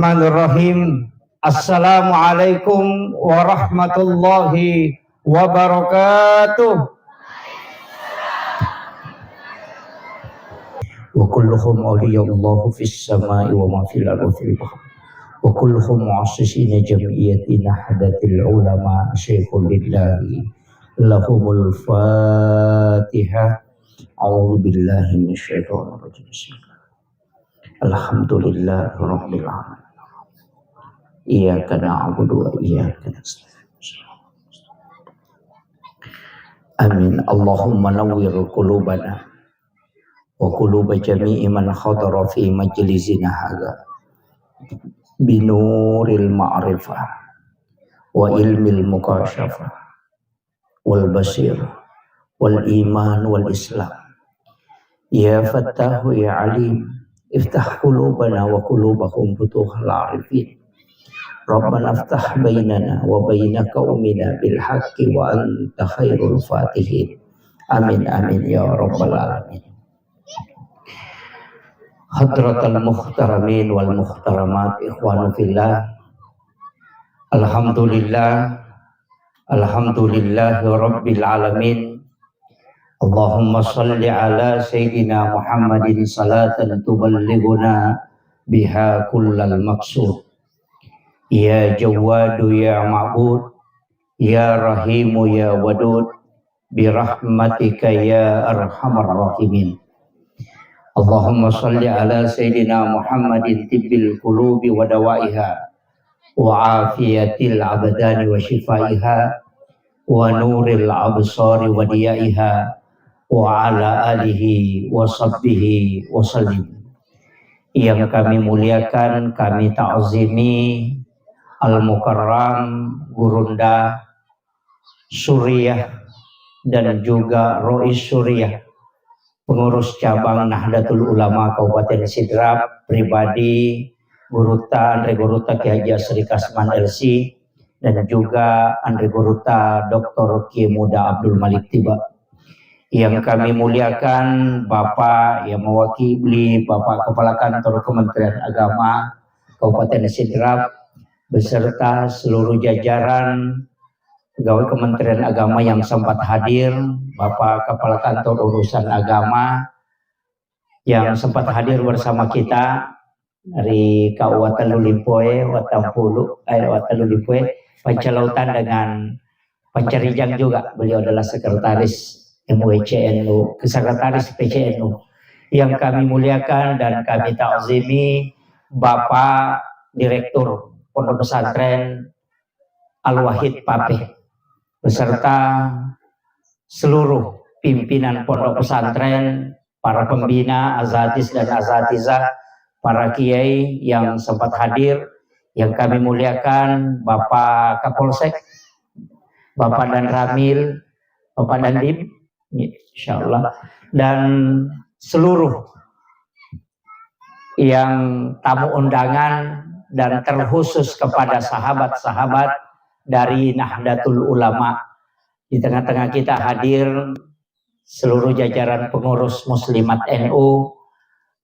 Bismillahirrahmanirrahim. Assalamualaikum warahmatullahi wabarakatuh. Wa kulluhum awliyallahu fis samai wa ma fil ardi fil bahr. Wa kulluhum mu'assisina jam'iyyati nahdatil ulama syekhul lillahi lahumul fatihah. A'udzu billahi minasyaitonir rajim. Alhamdulillahi rabbil alamin. Iyyaka na'budu wa iyyaka nasta'in. Amin. Allahumma nawwir qulubana wa quluba jami'i man hadara fi majlisina hadza binuril ma'rifah wa ilmil mukashafah wal basir wal iman wal islam. Ya Fattahu ya Alim, iftah qulubana wa qulubahum futuhal arifin. Rabbana aftah bainana wa baina qaumina bil haqqi wa anta khairul fatihin. Amin amin ya rabbal alamin. Hadratal muhtaramin wal muhtaramat, ikhwanu fillah. Alhamdulillahi rabbil alamin. Allahumma salli ala sayyidina Muhammadin salatan tuballighuna biha kullal maqsud. Ya Jawadu ya Ma'bud, ya Rahimu ya Wadud, birahmatika ya Arhamar Rahimin. Allahumma salli ala Sayyidina Muhammadin tibbil qulubi wa dawaiha wa afiyatil abdani wa shifaiha wa nuril absari wa diyaiha wa ala alihi wa sahbihi wa sallim. Yang kami muliakan, kami ta'zimi Al-Mukarram Gurunda Suriah dan juga Rois Suriah, pengurus cabang Nahdlatul Ulama Kabupaten Sidrap, pribadi Guruta Andre Guruta Ki Haji Asri Kasman LC, dan juga Andre Guruta Dr. Ki Muda Abdul Malik Tiba. Yang kami muliakan Bapak yang mewakili Bapak Kepala Kantor Kementerian Agama Kabupaten Sidrap beserta seluruh jajaran pegawai Kementerian Agama yang sempat hadir, Bapak Kepala Kantor Urusan Agama yang sempat hadir bersama kita dari KU Watalulimpoe, Watalulimpoe, Pancalautan dengan Pancarijang juga. Beliau adalah sekretaris MWCNU, sekretaris PCNU. Yang kami muliakan dan kami ta'zimi Bapak Direktur Pondok Pesantren Al-Wahid Papeh beserta seluruh pimpinan pondok pesantren, para pembina, azatis dan azatizah, para kiai yang sempat hadir. Yang kami muliakan Bapak Kapolsek, Bapak Dan Ramil, Bapak Dandim, insyaallah, dan seluruh yang tamu undangan, dan terkhusus kepada sahabat-sahabat dari Nahdlatul Ulama. Di tengah-tengah kita hadir seluruh jajaran pengurus Muslimat NU,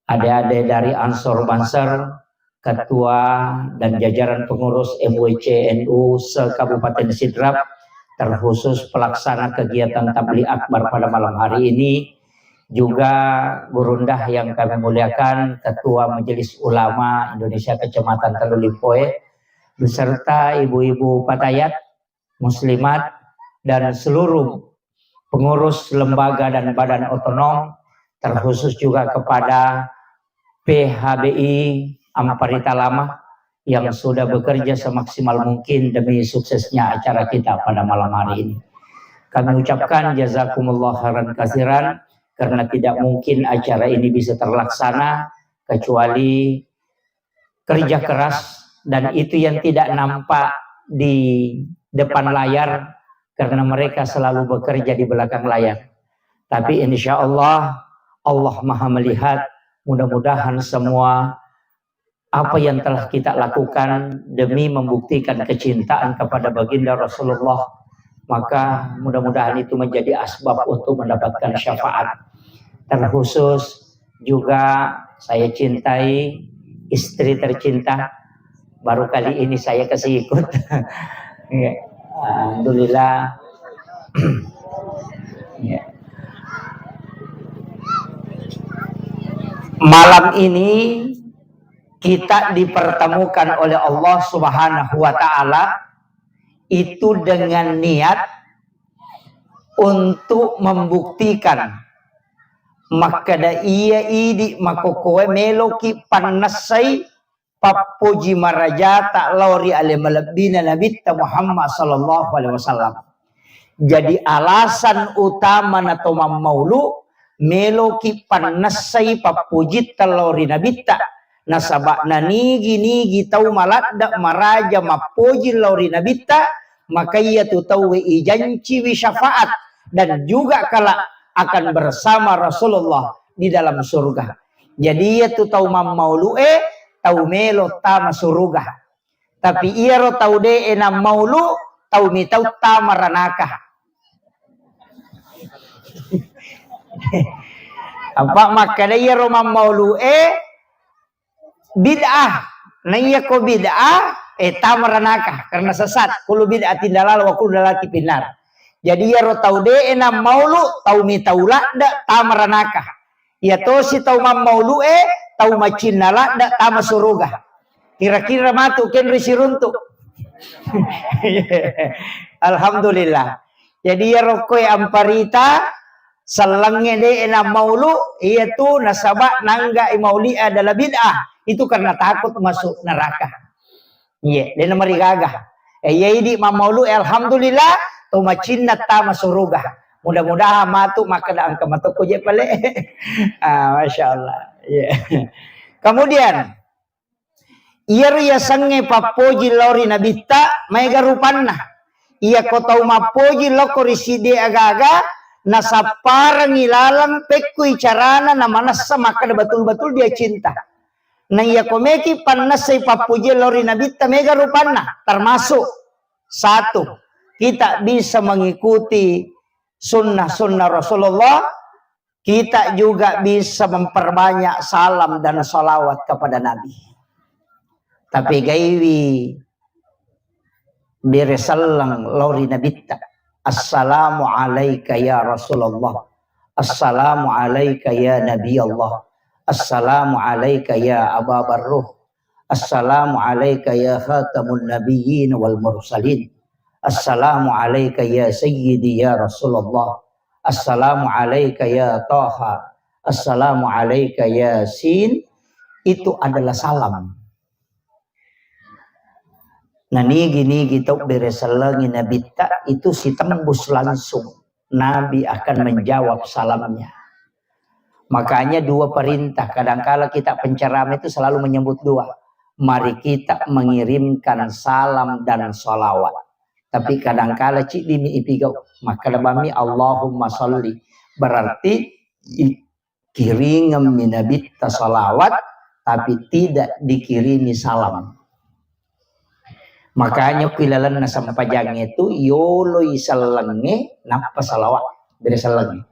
adik-adik dari Ansor Banser, ketua dan jajaran pengurus MWC NU se-Kabupaten Sidrap, terkhusus pelaksana kegiatan Tabligh Akbar pada malam hari ini, juga Gurundah yang kami muliakan, Ketua Majelis Ulama Indonesia Kecamatan Talulimpoe, beserta ibu-ibu Patayat, Muslimat, dan seluruh pengurus lembaga dan badan otonom, terkhusus juga kepada PHBI Amparita Lama yang sudah bekerja semaksimal mungkin demi suksesnya acara kita pada malam hari ini. Kami ucapkan jazakumullah khairan katsiran, karena tidak mungkin acara ini bisa terlaksana kecuali kerja keras, dan itu yang tidak nampak di depan layar karena mereka selalu bekerja di belakang layar. Tapi insya Allah, Allah Maha melihat. Mudah-mudahan semua apa yang telah kita lakukan demi membuktikan kecintaan kepada baginda Rasulullah, maka mudah-mudahan itu menjadi asbab untuk mendapatkan syafaat. Terkhusus juga saya cintai istri tercinta baru kali ini saya kasih ikut. Ya. Alhamdulillah. Ya. Malam ini kita dipertemukan oleh Allah Subhanahu wa Ta'ala itu dengan niat untuk membuktikan makada iya idi makokoe meloki panasai papuji marajata lauri ale malabina nabitta Muhammad sallallahu alaihi wasallam. Jadi alasan utama nato maulu meloki panasai papuji lauri nabitta nasabak nigi tau maladda maraja mapuji lauri nabitta maka ia tu tahu ijanci wi syafaat dan juga kala akan bersama Rasulullah di dalam surga. Jadi ia tu tahu maulu tahu melo tama surga. Tapi ia ro tahu de enam maulu tahu mi tahu tama ranaka. Apa makanya ia ro maulu bid'ah. Nah iya ko bid'ah tamaranaka karena sesat. Kulu bid'ah tindalal wa kullu dalati pinar. Jadi ya ro tau de enam maulu tau mi taula da tamaranaka. Ya to si tau mam maulu tau macinala da tama suruga. Kira-kira matu ken risiruntu. Alhamdulillah. Jadi ya ro koe amparita salangnya de enam maulu itu nasabak nangga imauli adalah bid'ah. Itu karena takut masuk neraka. Iya, dia nomor gagah. Di mamaulu alhamdulillah tumacinna tama suruga. Mudah-mudahan matu maka da angka matuku je pale. Masya Allah. Yeah. Kemudian ia ria sange papoji lauri nabita mega rupanna. Ia kotau mapoji loko riside aga-aga nasaparang ilalang pekui carana namanasa maka betul-betul dia cinta. Nah ia komeki panasai papuji lori nabita mega rupana termasuk satu kita bisa mengikuti sunnah-sunnah Rasulullah, kita juga bisa memperbanyak salam dan salawat kepada Nabi. Tapi gaiwi beresalang lori nabita assalamu alaika ya Rasulullah, assalamu alaika ya Nabi Allah, assalamu alaika ya Aba Barruh, assalamu alaika ya khatamun nabiyyin wal mursalin, assalamu alaika ya sayyidi ya Rasulullah, assalamu alaika ya Taha, assalamu alaika ya Sin. Itu adalah salam. Nah gini gitu beresalangi nabita itu si tembus langsung. Nabi akan menjawab salamnya. Makanya dua perintah, kadangkala kita penceramah itu selalu menyebut dua. Mari kita mengirimkan salam dan salawat. Tapi kadangkala cik dimi ipigau, maka dabami Allahumma sholli. Berarti kiringam minabita salawat, tapi tidak dikirimi salam. Makanya kilalan na sampajang itu, yoloy salangnya, napa salawat, beri salangnya.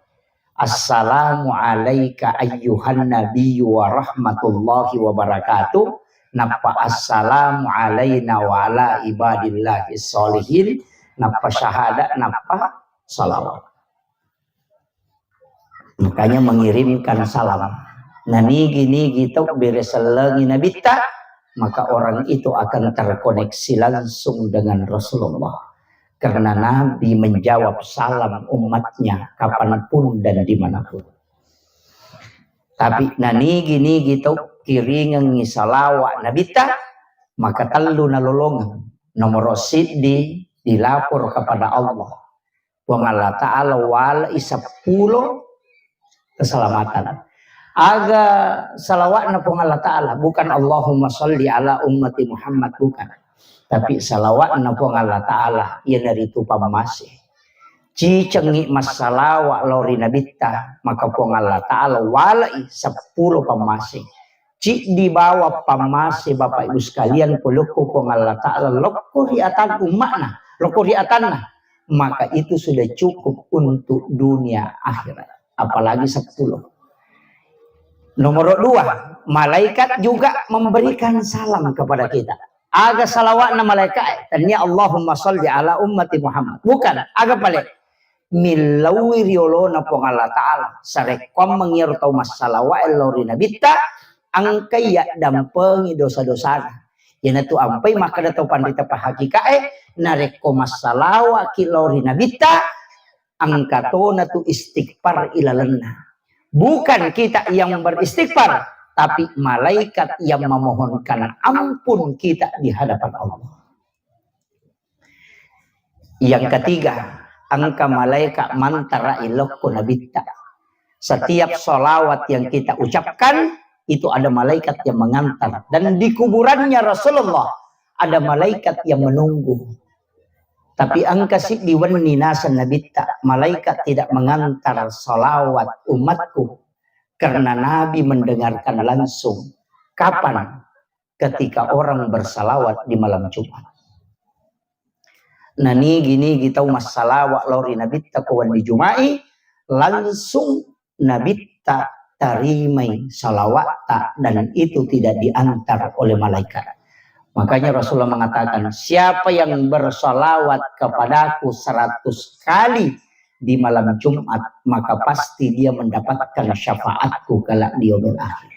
Assalamu alayka ayyuhan nabiyyu wa rahmatullahi wa barakatuh. Napa assalamu alayna wa ala ibadillahi sholihin. Napa syahadat, napa salawat. Makanya mengirimkan salam. Nah gini gitu beresalangi nabita. Maka orang itu akan terkoneksi langsung dengan Rasulullah. Karena Nabi menjawab salam umatnya kapanpun dan dimanapun. Tapi nani gini gitu kiringan salawat nabita maka telu nalolongan nomor siddi dilapor kepada Allah. Wa Allah Ta'ala wal isapulo keselamatan. Aga salawat na pong Allah Ta'ala bukan Allahumma sholli ala ummati Muhammad bukan. Tapi salawat na po Allah Ta'ala yan narito pamamasi. Cicengi masalawa lori nabita maka po Allah Ta'ala walai 10 pamamasi. Ci di bawah pamamasi Bapak Ibu sekalian puluko po Allah Ta'ala lokuriatan umatna, lokuriatanna. Maka itu sudah cukup untuk dunia akhirat. Apalagi 10. Nomor 2, malaikat juga memberikan salam kepada kita. Aga salawat na malaikat. Tanya Allahumma salli ala ummati Muhammad. Bukan. Aga pala. Milawi riolo na po Allah Ta'ala. Sa rekom mangirtaw mas salawat elori na bita. Ang kaya dampengi dosa-dosa. Yan ito ampay makadataw pandita pahakikae. Na rekom mas salawat kilori na bita. Ang kato na to istighfar ilalan na. Bukan kita yang beristighfar. Tapi malaikat yang memohonkan ampun kita di hadapan Allah. Yang ketiga, angka malaikat mantara ilokku nabita. Setiap solawat yang kita ucapkan, itu ada malaikat yang mengantar. Dan di kuburannya Rasulullah, ada malaikat yang menunggu. Tapi angka si diwanni nasa nabita, malaikat tidak mengantar solawat umatku. Karena Nabi mendengarkan langsung. Kapan? Ketika orang bersalawat di malam Jumat. Nah ini gini kita mas salawat lori nabita kawan di Jumai. Langsung nabita tarimai salawat tak. Dan itu tidak diantar oleh malaikat. Makanya Rasulullah mengatakan. Siapa yang bersalawat kepadaku 100 kali. Di malam Jumat, maka pasti dia mendapatkan syafaatku kelak di yaumil akhir.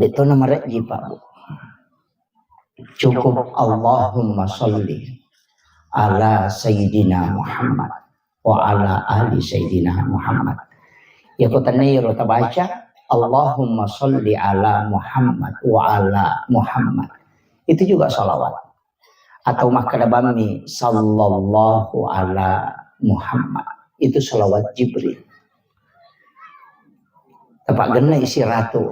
Itu nomor Pak Bu. Cukup Allahumma sholli ala Sayyidina Muhammad wa ala ali Sayyidina Muhammad. Ya kutanya rota baca Allahumma sholli ala Muhammad wa ala Muhammad. Itu juga salawat. Atau makadabami sallallahu ala Muhammad. Itu salawat Jibril. Tepat gena isi ratu.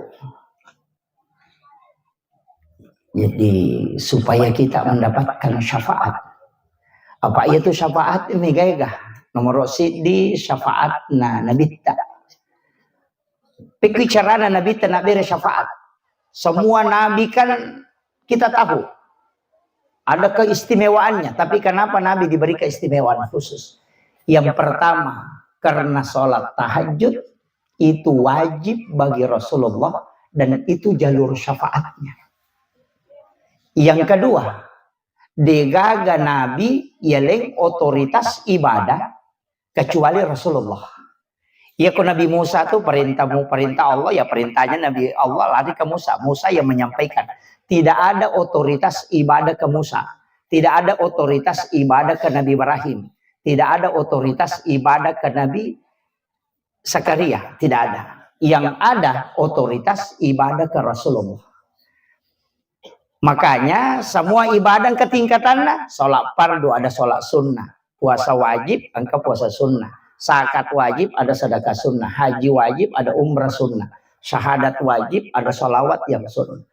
Jadi supaya kita mendapatkan syafaat. Apa itu syafaat? Ini gaya nomor di syafaat na nabita. Pikiran nabita nak beri syafaat. Semua nabi kan kita tahu. Ada keistimewaannya. Tapi kenapa nabi diberi keistimewaan khusus? Yang pertama, karena sholat tahajud itu wajib bagi Rasulullah dan itu jalur syafaatnya. Yang kedua, degaga Nabi ialah otoritas ibadah kecuali Rasulullah. Ya kalau Nabi Musa itu perintah Allah, ya perintahnya Nabi Allah lari ke Musa. Musa yang menyampaikan. Tidak ada otoritas ibadah ke Musa. Tidak ada otoritas ibadah ke Nabi Ibrahim. Tidak ada otoritas ibadah ke Nabi Zakaria. Tidak ada. Yang ada otoritas ibadah ke Rasulullah. Makanya semua ibadah ketingkatannya. Sholat fardu ada sholat sunnah. Puasa wajib angka puasa sunnah. Zakat wajib ada sedekah sunnah. Haji wajib ada umrah sunnah. Syahadat wajib ada sholawat yang sunnah.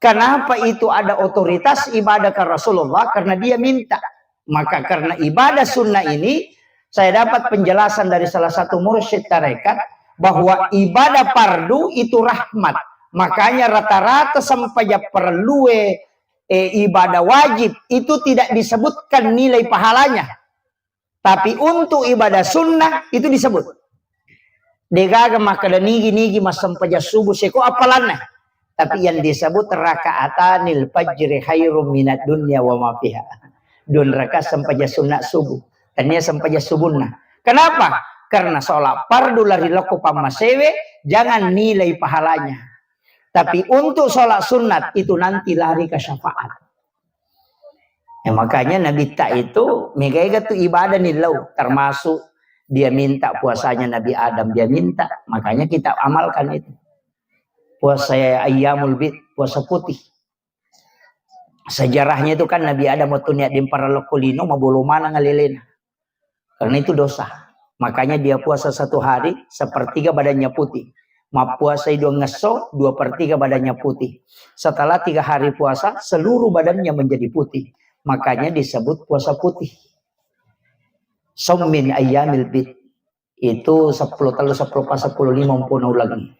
Kenapa itu ada otoritas ibadah ke Rasulullah? Karena dia minta. Maka karena ibadah sunnah ini, saya dapat penjelasan dari salah satu mursyid tarekat bahwa ibadah fardu itu rahmat. Makanya rata-rata sampai perlu ibadah wajib itu tidak disebutkan nilai pahalanya. Tapi untuk ibadah sunnah itu disebut. Degaga maka nigi mas sampai subuh seko apalannya. Tapi yang disebut raka'atanil fajri khairum minad dunya wa ma fiha. Dun raka sampai sunat subuh. Tanya sampai subuhna. Kenapa? Karena sholat fardu lari laku pamasewe jangan nilai pahalanya. Tapi untuk sholat sunat itu nanti lari ke syafaat. Ya, makanya Nabi Tak itu megaiga tuh ibadah nilau. Termasuk dia minta puasanya Nabi Adam. Dia minta. Makanya kita amalkan itu. Puasa ayyamul bid. Puasa putih. Sejarahnya itu kan Nabi Adam waktu niat di paralokulino mabulu mana ngalilin. Karena itu dosa. Makanya dia puasa 1 hari 1/3 badannya putih. Puasa itu ngeso 2/3 badannya putih. Setelah 3 hari puasa seluruh badannya menjadi putih. Makanya disebut puasa putih. Sommin ayyamil bid. Itu 10 telu 10 pas 10 50 lagi.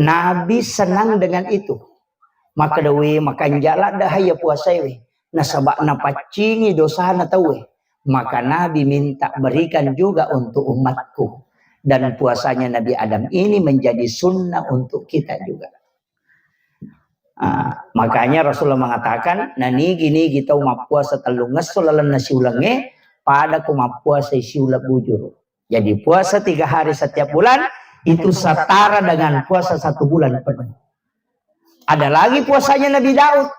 Nabi senang dengan itu. Maka dawe makan jala dahaya puasa we. Nasabak napacingi dosa na tawe. Maka Nabi minta berikan juga untuk umatku. Dan puasanya Nabi Adam ini menjadi sunnah untuk kita juga. Makanya Rasulullah mengatakan, nani gini kita umat puasa telung ngesulalan nasi ulange pada kumat puasa siulap bujur. Jadi puasa 3 hari setiap bulan itu setara dengan puasa 1 bulan penuh. Ada lagi puasanya Nabi Daud.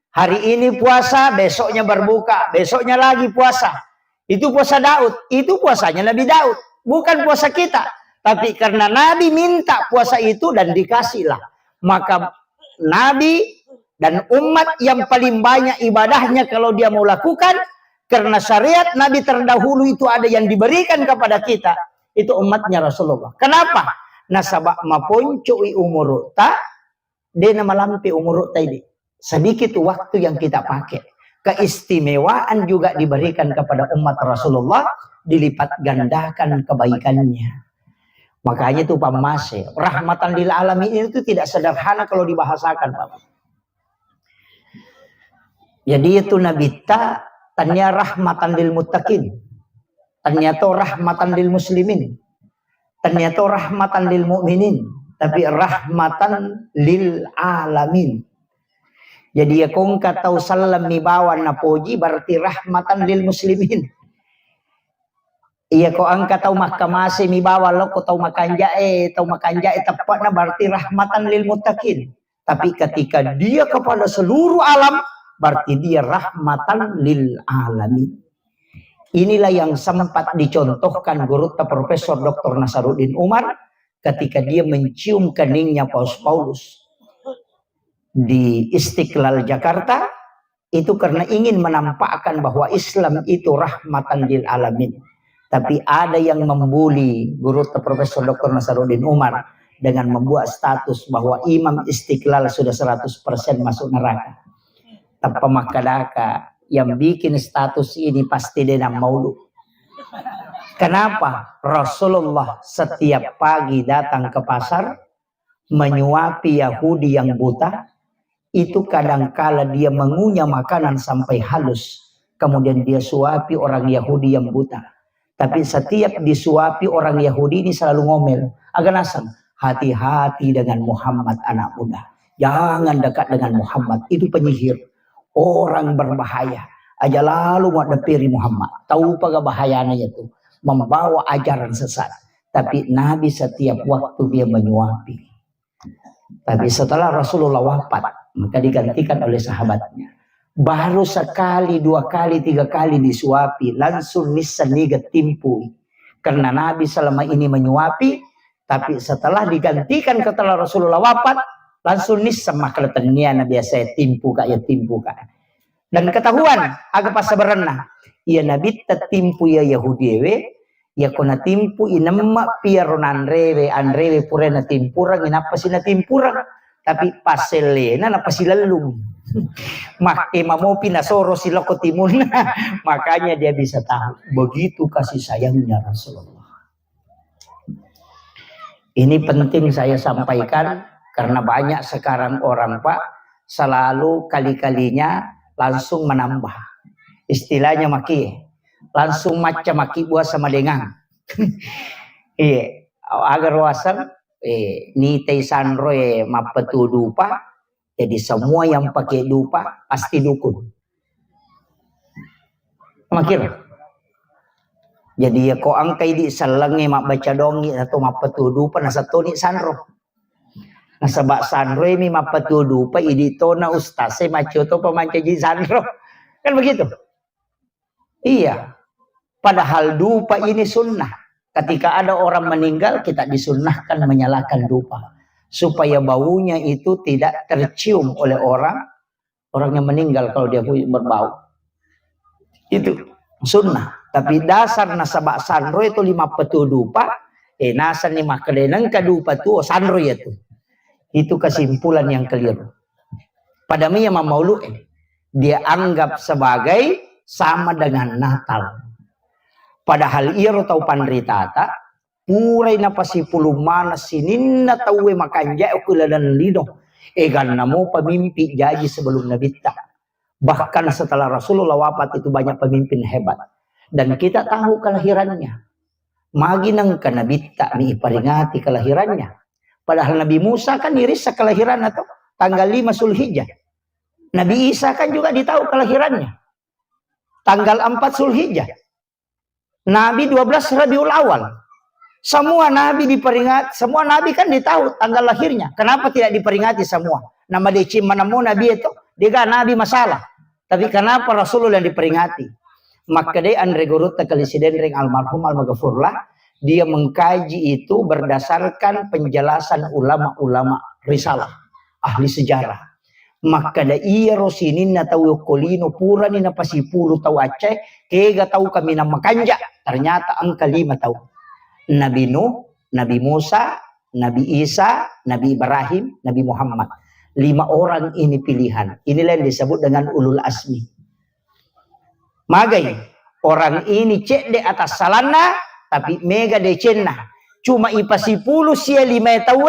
Hari ini puasa, besoknya berbuka, besoknya lagi puasa. Itu puasa Daud, itu puasanya Nabi Daud, bukan puasa kita. Tapi karena Nabi minta puasa itu dan dikasihlah, maka Nabi dan umat yang paling banyak ibadahnya kalau dia mau lakukan, karena syariat Nabi terdahulu itu ada yang diberikan kepada kita, itu umatnya Rasulullah. Kenapa? Nasabak maponcoi umur ta, dia malampi umur ta ini. Sedikit waktu yang kita pakai. Keistimewaan juga diberikan kepada umat Rasulullah, dilipat gandakan kebaikannya. Makanya itu Pak Mas, rahmatan lil alamin itu tidak sederhana kalau dibahasakan, Pak. Jadi itu Nabi tanya rahmatan lil muttaqin. Ternyata rahmatan lil muslimin. Ternyata rahmatan lil mu'minin, tapi rahmatan lil alamin. Jadi ya kong katau salam mi bawan na poji berarti rahmatan lil muslimin. Iya ko angka tau makamase mi bawa lo ko tau makanjae tepat na berarti rahmatan lil muttaqin. Tapi ketika dia kepada seluruh alam berarti dia rahmatan lil alamin. Inilah yang sempat dicontohkan guru Profesor Dr. Nasaruddin Umar ketika dia mencium keningnya Paulus di Istiqlal Jakarta, itu karena ingin menampakkan bahwa Islam itu rahmatan lil alamin. Tapi ada yang membuli guru Profesor Dr. Nasaruddin Umar dengan membuat status bahwa Imam Istiqlal sudah 100% masuk neraka. Tapi makadaka yang bikin status ini pasti dia maulu. Kenapa? Rasulullah setiap pagi datang ke pasar menyuapi Yahudi yang buta. Itu kadangkala dia mengunyah makanan sampai halus. Kemudian dia suapi orang Yahudi yang buta. Tapi setiap disuapi orang Yahudi ini selalu ngomel. Agak nasam. Hati-hati dengan Muhammad anak muda. Jangan dekat dengan Muhammad. Itu penyihir. Orang berbahaya. Aja lalu mau depiri Muhammad. Tahu apa bahayanya itu. Membawa ajaran sesat. Tapi Nabi setiap waktu dia menyuapi. Tapi setelah Rasulullah wafat, maka digantikan oleh sahabatnya. Baru sekali, 2 kali, 3 kali disuapi, langsung nisaniga timpu. Karena Nabi selama ini menyuapi, tapi setelah digantikan setelah Rasulullah wafat, langsung nisam makletannya Nabi saya timpu kak ya timpu kak. Dan ketahuan agak pas berenang. Ia Nabi tertimpu ya Yahudi we, ya kona timpu inama piaronan rewe anrewe purena timpurang inapa sina timpurang. Tapi paselena napa silalung. Make mau pinasoro siloko timun. Makanya dia bisa tahu. Begitu kasih sayangnya Rasulullah. Ini penting saya sampaikan. Karena banyak sekarang orang Pak. Selalu kali-kalinya langsung menambah. Istilahnya maki. Langsung macam maki buah sama dengan. Iya. Agar wasan. Ni teisan roe mapetu dupa. Jadi semua yang pakai dupa pasti dukun. Makir. Jadi ya ko angkai di salangi mak baca dongi atau mapetu dupa nasa toni sanro. Nasa bak sanro mi mapetu dupa idito na ustase macio to pamanca ji sanro. Kan begitu. Iya. Padahal dupa ini sunnah. Ketika ada orang meninggal kita disunnahkan menyalakan dupa. Supaya baunya itu tidak tercium oleh orang yang meninggal kalau dia berbau. Itu sunnah. Tapi dasar nasabak sanro itu 50 dupa. Nasa ni makalenang kadupa tu sanro itu. Itu kesimpulan yang keliru. Pada miya mamaulu dia anggap sebagai sama dengan Natal. Padahal iro tau panritata. Puray na pasipulong mana sinin na tawe makanja o kulalan lido. Egan na mo pamimpi jaji sebelum nabita. Bahkan setelah Rasulullah wafat itu banyak pemimpin hebat. Dan kita tahu kelahirannya. Maginang ka nabita ni iparingati kelahirannya. Padahal Nabi Musa kan iris sa kelahiran na to. tanggal 5 Zulhijjah. Nabi Isa kan juga ditahu kelahirannya tanggal 4 Zulhijjah. Nabi 12 Rabiul Awal. Semua nabi diperingati, semua nabi kan ditahu tanggal lahirnya. Kenapa tidak diperingati semua? Nama dia mana mau nabi itu? Dia gak nabi masalah. Tapi kenapa Rasulullah yang diperingati? Maka dia Andre Gorut Kalisiden ring almarhum almaghfurlah, dia mengkaji itu berdasarkan penjelasan ulama-ulama risalah, ahli sejarah. Maka da iya rosinin na tahu kolino pura ni na pasipulu tahu Aceh, kega tahu kami na makanja. Ternyata angka 5 tahu. Nabi Nuh, Nabi Musa, Nabi Isa, Nabi Ibrahim, Nabi Muhammad. 5 orang ini pilihan. Inilah yang disebut dengan ulul asmi. Magai, orang ini cek de atas salana, tapi mega de cenna. Cuma ipasipulu sia 5 tahu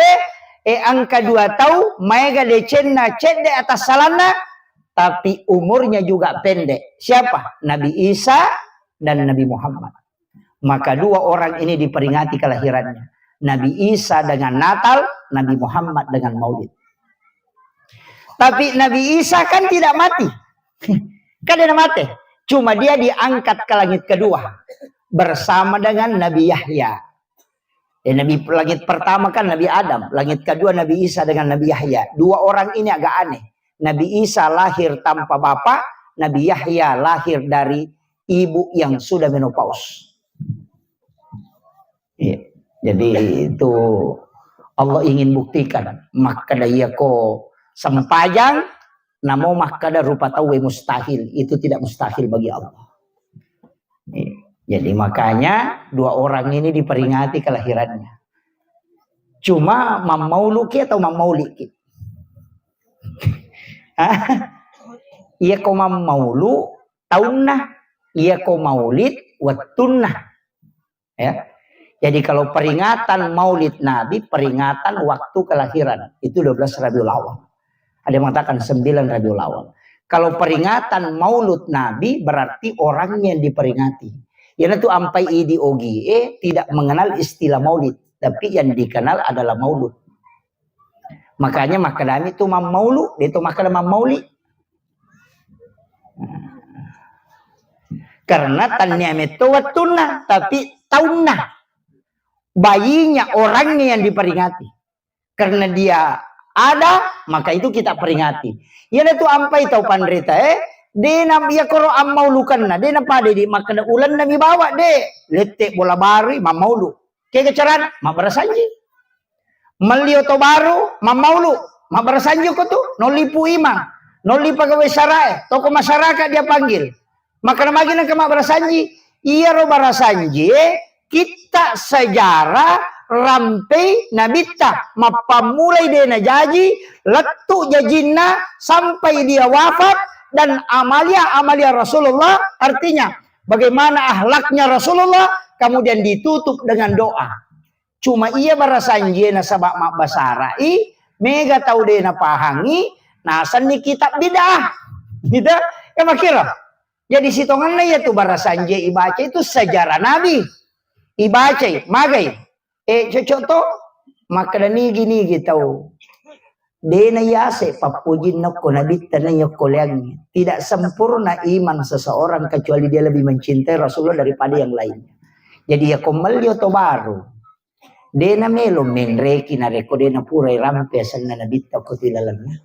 angka 2 tahu, mega de cenna cek de atas salana, tapi umurnya juga pendek. Siapa? Nabi Isa dan Nabi Muhammad. Maka 2 orang ini diperingati kelahirannya. Nabi Isa dengan Natal, Nabi Muhammad dengan Maulid. Tapi Nabi Isa kan tidak mati. Kan dia mati. Cuma dia diangkat ke langit kedua. Bersama dengan Nabi Yahya. Nabi langit pertama kan Nabi Adam. Langit kedua Nabi Isa dengan Nabi Yahya. 2 orang ini agak aneh. Nabi Isa lahir tanpa bapak. Nabi Yahya lahir dari ibu yang sudah menopause. Ya. Jadi itu Allah ingin buktikan. Maka dia ko sempajang namo makada rupa tahu mustahil. Itu tidak mustahil bagi Allah. Jadi makanya 2 orang ini diperingati kelahirannya. Cuma mamauluki atau mamauliki? Iya ko mamaulu taunna, iya ko maulid wattunna. Ya. Jadi kalau peringatan maulid Nabi, peringatan waktu kelahiran. Itu 12 Rabiul Awal. Ada yang mengatakan 9 Rabiul Awal. Kalau peringatan maulud Nabi berarti orangnya yang diperingati. Yang itu ampai idi ogie tidak mengenal istilah maulid. Tapi yang dikenal adalah maulud. Makanya makadami itu maulu. Dia itu makadami mauli. Karena taniyam itu watuna. Tapi taunna. Bayinya orangnya yang diperingati. Karena dia ada, maka itu kita peringati. Yan itu ampai tau pandrita Dena ya koro amaulukan na. Dena pada di makan ulan na mibawa letek bola baru mamaulu. Kaya kecaran mabarasanji. Malio to baru mamaulu. Mabarasanji ko tu nolipu imang. Noli pegawai sarai, toko masyarakat dia panggil. Maka namagi nang mabarasanji. Iya ro barasanji kita sejarah rampai nabita mapamulai dia najaji letu jajinna sampai dia wafat dan amalia Rasulullah, artinya bagaimana akhlaknya Rasulullah kemudian ditutup dengan doa. Cuma ia barasanji na sabak mak basarai mega tahu dia na pahangi nasan ni kitab bidah gitu ya makira. Jadi sitongannya ya tu barasanji ibaca itu sejarah Nabi. Ibaca, magai. Cocok to, maka gini gitu. Dena yase papujin nako nabita na yokoleangnya. Tidak sempurna iman seseorang kecuali dia lebih mencintai Rasulullah daripada yang lainnya. Jadi ya komelio to baru. Dena melo menreki na reko dena purai rampe asal na nabita ko tilalamnya.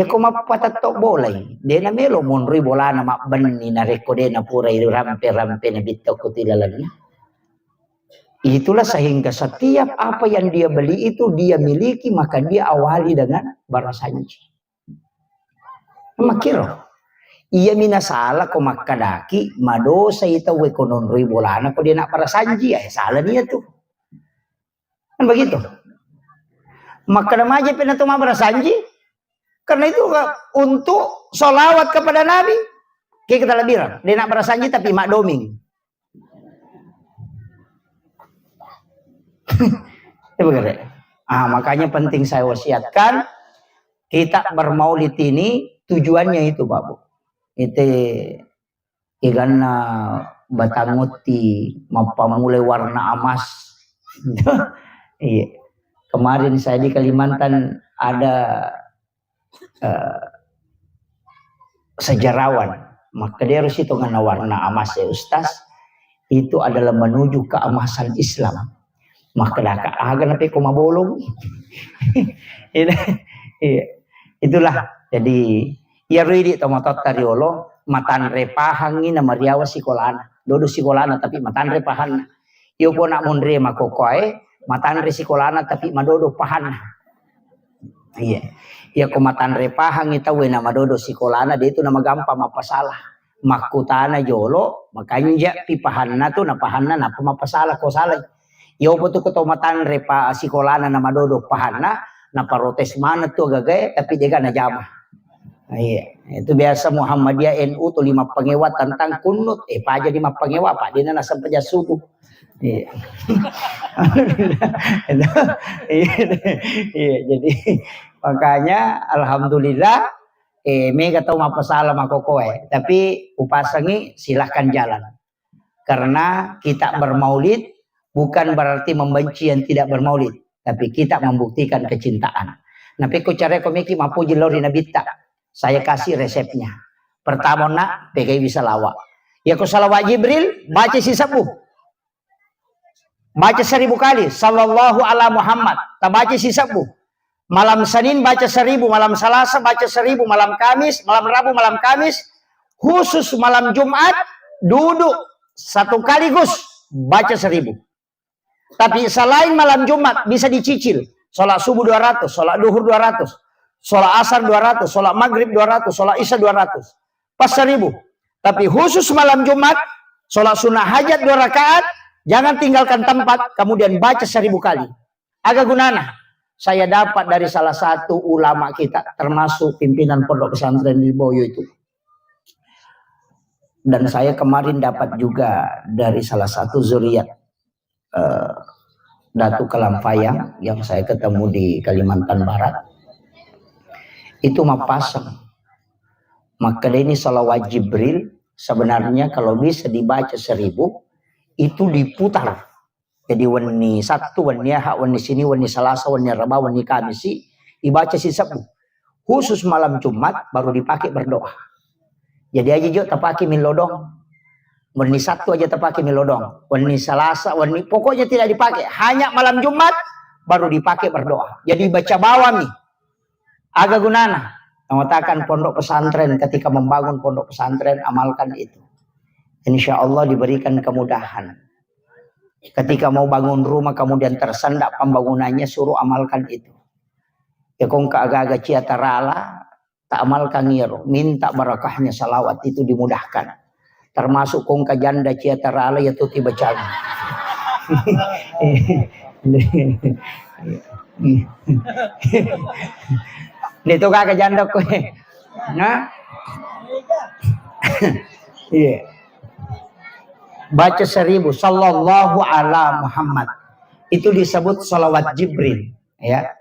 Ko mapatato bolay. Dena melo monri bola na makbani na reko dena purai rampe nabita ko tilalamnya. Itulah sehingga setiap apa yang dia beli itu dia miliki, maka dia awali dengan barasanji. Makiro. Ia minasala ko makadaki, madosa ita wekonon ribolana ko dia nak barasanji, salah dia tuh. Kan begitu. Maka namaja pinatuma barasanji, karena itu untuk solawat kepada Nabi. Kayak kita lebih bilang, dia nak barasanji tapi mak doming. Makanya penting saya wasiatkan kita bermaulid ini tujuannya itu Bapak. Itu igana batanguti mapamulai warna emas. Iya. Kemarin saya di Kalimantan ada uh, sejarawan, maka dia harus itu ngana warna emas ya Ustaz, itu adalah menuju keemasan Islam. Maka dah aga napi ko mabolong. Itulah jadi ya ridi to motot tariolo matan repahangi na mariawa sikolana. Dodo sikolana tapi matan repahan. Yo po nak mondre makokoy matan re sikolana tapi madodo pahan. Iya. Ya kumatan repahang itawe na madodo sikolana dia itu nama gampang mapasalah. Makutana jolo makanya pipahan na to napahan na mapasalah ko salah. Yo po to kutomatan repa sikolana na madodo pahan na parotes mana tuh gagay tapi dia na jama. Iya. Itu biasa Muhammadiyah NU tuh 5 pengewa tentang kunut. Paja 5 pengewa Pak dia na sampai jas subuh. Iya. Iya, jadi makanya alhamdulillah mega tahu mapasalah makokoe tapi upasangi silahkan jalan karena kita bermaulid bukan berarti membenci yang tidak bermaulid tapi kita membuktikan kecintaan. Tapi ko cara ko miki mampu jelori nabita saya kasih resepnya. Pertama nak pegai bisa lawak ya ko salawat Jibril baca si sabu baca 1000 kali sallallahu ala Muhammad tak baca si sabu. Malam Senin baca 1000, malam Selasa baca 1000, malam Kamis, malam Rabu, malam Kamis, khusus malam Jumat duduk satu kaligus baca 1000. Tapi selain malam Jumat bisa dicicil, sholat subuh 200, sholat duhur 200, sholat asar 200, sholat maghrib 200, sholat isya 200, pas 1000. Tapi khusus malam Jumat, sholat sunnah hajat 2 rakaat, jangan tinggalkan tempat, kemudian baca 1000 kali. Agak gunana. Saya dapat dari salah satu ulama kita, termasuk pimpinan pondok pesantren di Boyo itu. Dan saya kemarin dapat juga dari salah satu zuriat Datuk Kalampayang yang saya ketemu di Kalimantan Barat. Itu mapasang. Maka ini salawat Jibril sebenarnya kalau bisa dibaca 1000 itu diputar. Jadi wani Sabtu, wani Ahad, wani sini, wani Selasa, wani Rabu, wani Kamis dibaca si Sabtu. Khusus malam Jumat baru dipakai berdoa. Jadi aja jo terpakai milodong. Wani Sabtu aja terpakai milodong. Wani Selasa, wani pokoknya tidak dipakai. Hanya malam Jumat baru dipakai berdoa. Jadi baca bawah nih. Agak gunana. Mengatakan pondok pesantren ketika membangun pondok pesantren amalkan itu. Insya Allah diberikan kemudahan. Ketika mau bangun rumah kemudian tersendak pembangunannya suruh amalkan itu. Ya kong agak-agak ciatarala tak amalkan ngiro. Minta barakahnya salawat itu dimudahkan. Termasuk kong janda ciatarala ya tuh tiba cagi. Itu kakak janda ko. Nah. Iya. Baca 1000 sallallahu ala Muhammad itu disebut salawat Jibril ya.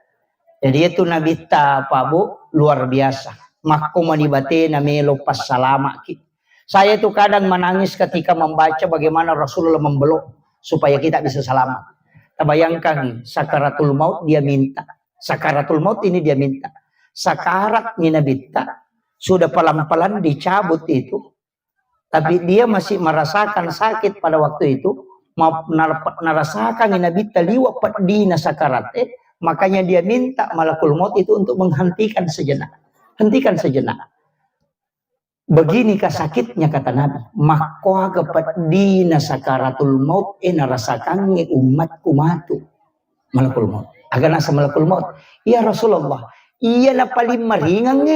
Jadi itu Nabi ta Pak Bu luar biasa makku manibate namelo pas salama ki. Saya itu kadang menangis ketika membaca bagaimana Rasulullah membelok supaya kita bisa selamat. Bayangkan sakaratul maut dia minta. Sakaratul maut ini dia minta. Sakarat ni Nabi ta sudah pelan-pelan dicabut itu. Tapi dia masih merasakan sakit pada waktu itu. Merasakan Nabi taliwa padina sakarat. Makanya dia minta malakul maut itu untuk menghentikan sejenak. Hentikan sejenak. Beginikah sakitnya kata Nabi. Maka padina sakaratul maut. Narasakan umatku matu. Malakul maut. Agak nasa malakul maut. Ya Rasulullah. Iya na paling maringan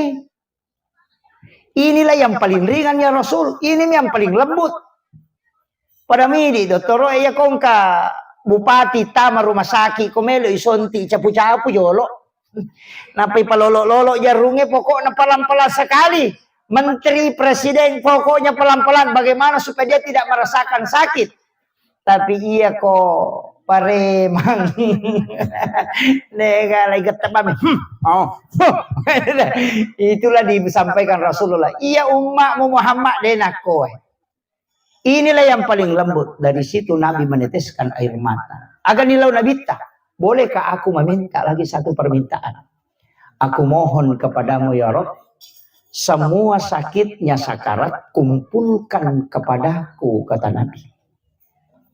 Inilah yang paling ringan ya Rasul. Ini yang paling lembut. Pada midi, doktoro ya kongka bupati tama rumah sakit komelo isonti capu-capu jolo. Napai palolo-lolo jarungnya pokoknya pelan-pelan sekali. Menteri Presiden pokoknya pelan-pelan. Bagaimana supaya dia tidak merasakan sakit. Tapi iya kok paremang. Nega lagi ketebam. Itulah disampaikan Rasulullah. Iya umatmu Muhammad denako. Inilah yang paling lembut. Dari situ Nabi meneteskan air mata. Agar nilau Nabi tak. Bolehkah aku meminta lagi satu permintaan? Aku mohon kepadamu ya Rabb, semua sakitnya sakarat kumpulkan kepadaku, kata Nabi.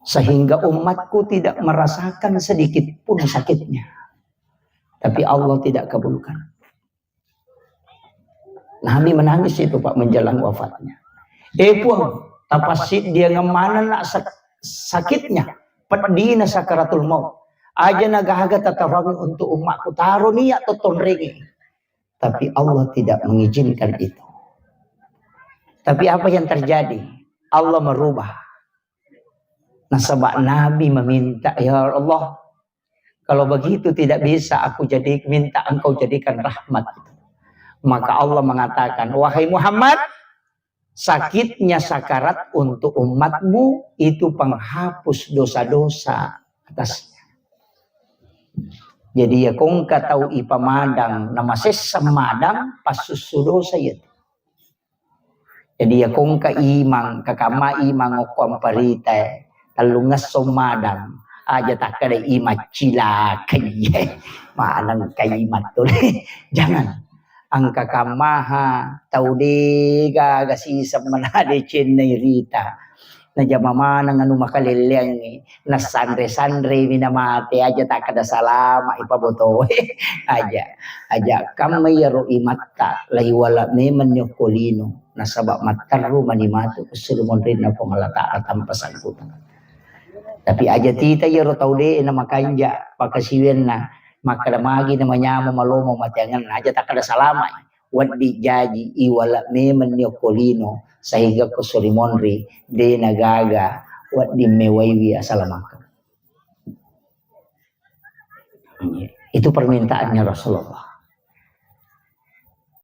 Sehingga umatku tidak merasakan sedikit pun sakitnya. Tapi Allah tidak kabulkan. Nabi menangis itu Pak menjelang wafatnya. Puang, tapasit dia ngemana nak sakitnya. Pedina sakaratul maut. Aja nagahaga tatarangi untuk umatku. Taruh niat toton ringi. Tapi Allah tidak mengizinkan itu. Tapi apa yang terjadi? Allah merubah. Nah sebab Nabi meminta, ya Allah, kalau begitu tidak bisa aku minta engkau jadikan rahmat. Maka Allah mengatakan, wahai Muhammad, sakitnya sakarat untuk umatmu itu penghapus dosa-dosa atasnya. Jadi ya kong tahu ipamadang nama sesam madang pasusu dosa itu. Jadi ya kong imang kakama imang okom parite talungas somadang aja tak ada imat cila kaye malang kaimat tuh. Jangan angka kamaha taudega gasisap manade cennay rita na jamama nang anu makalileng na sandre minamate aja tak kada salama ipaboto aja kamayaro imatta lahi wala meman yokolino na sabab mataru manimatu kusulumon rin na pumalata at ang pasangkutan. Tapi aja tita yaro taude na makanja pakasiwen na makadamagi na manyamo malomo matyangan aja tak kada salama wadi jaji iwala meman yokolino sehingga kusulimonri de nagaga wadi mewaiwi asalamakan. Itu permintaannya Rasulullah.